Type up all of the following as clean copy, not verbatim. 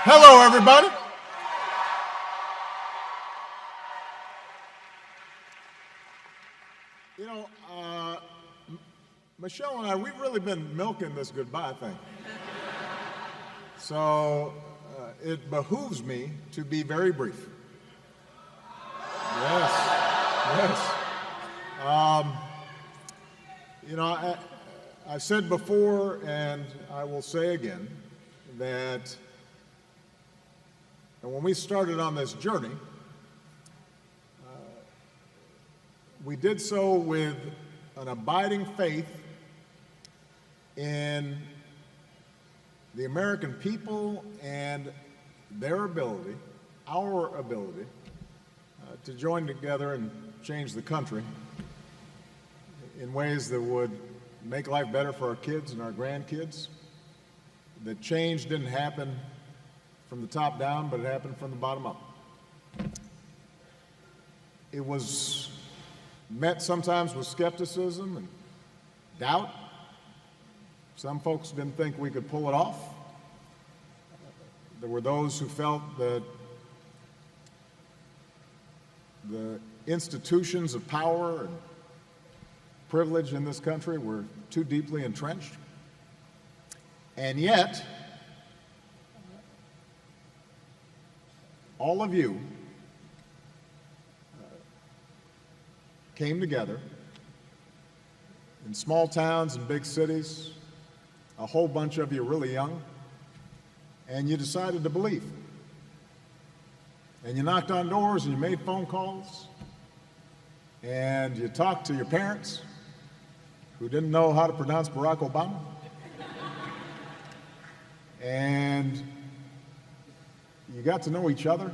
Hello, everybody. You know, Michelle and I, we've really been milking this goodbye thing. So it behooves me to be very brief. Yes, yes. You know, I've said before, and I will say again, that when we started on this journey, we did so with an abiding faith in the American people and their ability, our ability, to join together and change the country in ways that would make life better for our kids and our grandkids. That change didn't happen from the top down, but it happened from the bottom up. It was met sometimes with skepticism and doubt. Some folks didn't think we could pull it off. There were those who felt that the institutions of power and privilege in this country were too deeply entrenched. And yet, all of you came together in small towns and big cities, a whole bunch of you really young, and you decided to believe. And you knocked on doors and you made phone calls and you talked to your parents who didn't know how to pronounce Barack Obama. And you got to know each other,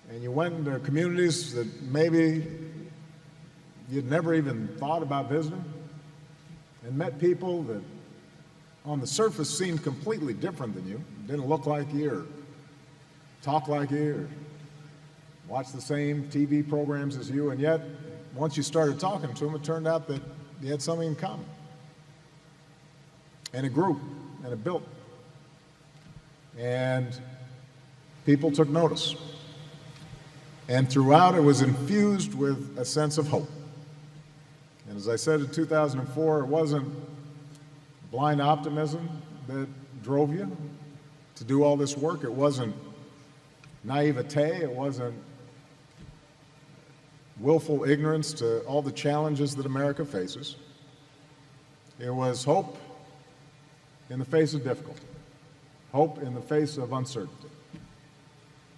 and you went into communities that maybe you'd never even thought about visiting, and met people that on the surface seemed completely different than you, didn't look like you or talk like you or watch the same TV programs as you, and yet once you started talking to them, it turned out that you had something in common. And it grew, and it built. And people took notice. And throughout, it was infused with a sense of hope. And as I said in 2004, it wasn't blind optimism that drove you to do all this work. It wasn't naivete. It wasn't willful ignorance to all the challenges that America faces. It was hope in the face of difficulty, hope in the face of uncertainty.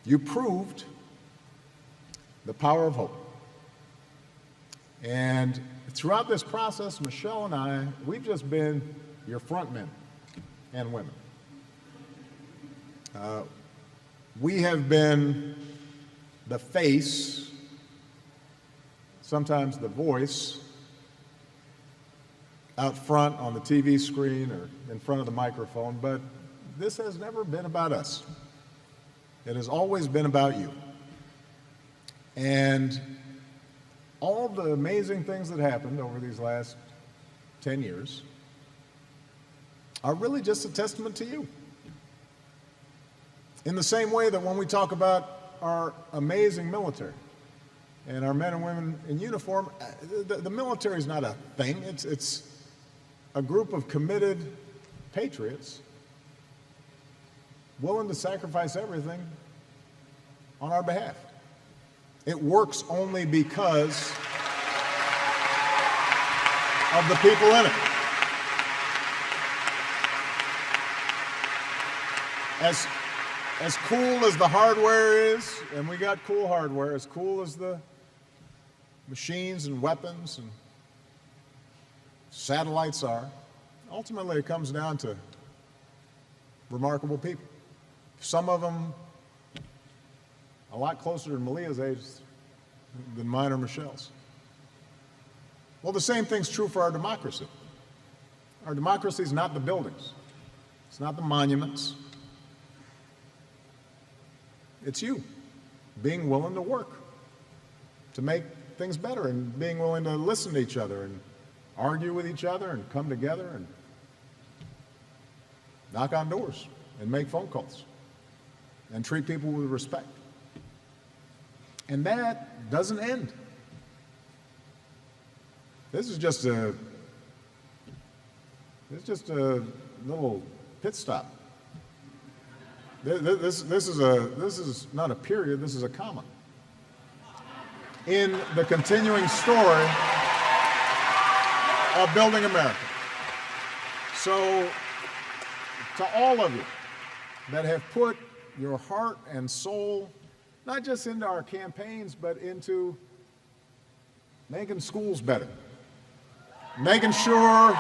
You proved the power of hope. And throughout this process, Michelle and I, we've just been your front men and women. We have been the face, sometimes the voice, out front on the TV screen or in front of the microphone, but this has never been about us. It has always been about you. And all the amazing things that happened over these last 10 years are really just a testament to you. In the same way that when we talk about our amazing military and our men and women in uniform, the military is not a thing. It's a group of committed patriots willing to sacrifice everything on our behalf. It works only because of the people in it. As cool as the hardware is, and we got cool hardware, as cool as the machines and weapons and satellites are, ultimately it comes down to remarkable people. Some of them a lot closer to Malia's age than mine or Michelle's. Well, the same thing's true for our democracy. Our democracy is not the buildings. It's not the monuments. It's you being willing to work to make things better and being willing to listen to each other and argue with each other and come together and knock on doors and make phone calls and treat people with respect. And that doesn't end. This is just a little pit stop. This is not a period, this is a comma in the continuing story of building America. So, to all of you that have put your heart and soul, not just into our campaigns, but into making schools better, making sure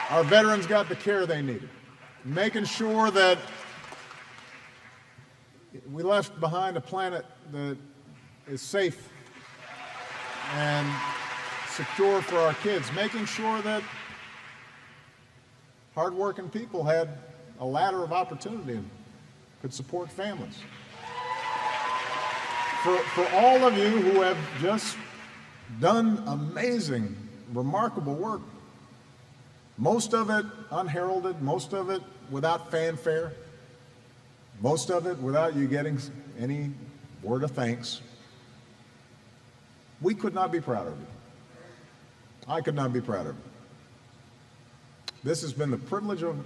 our veterans got the care they needed, making sure that we left behind a planet that is safe and secure for our kids, making sure that hardworking people had a ladder of opportunity and could support families. For all of you who have just done amazing, remarkable work, most of it unheralded, most of it without fanfare, most of it without you getting any word of thanks, we could not be prouder of you. I could not be prouder of you. This has been the privilege of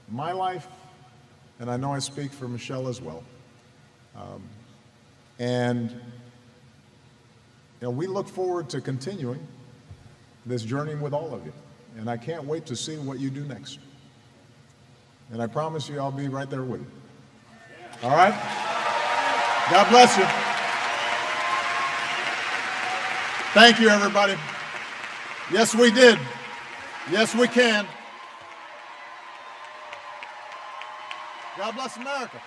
my life, and I know I speak for Michelle as well. And we look forward to continuing this journey with all of you. And I can't wait to see what you do next. And I promise you I'll be right there with you. All right? God bless you. Thank you, everybody. Yes, we did. Yes, we can. God bless America.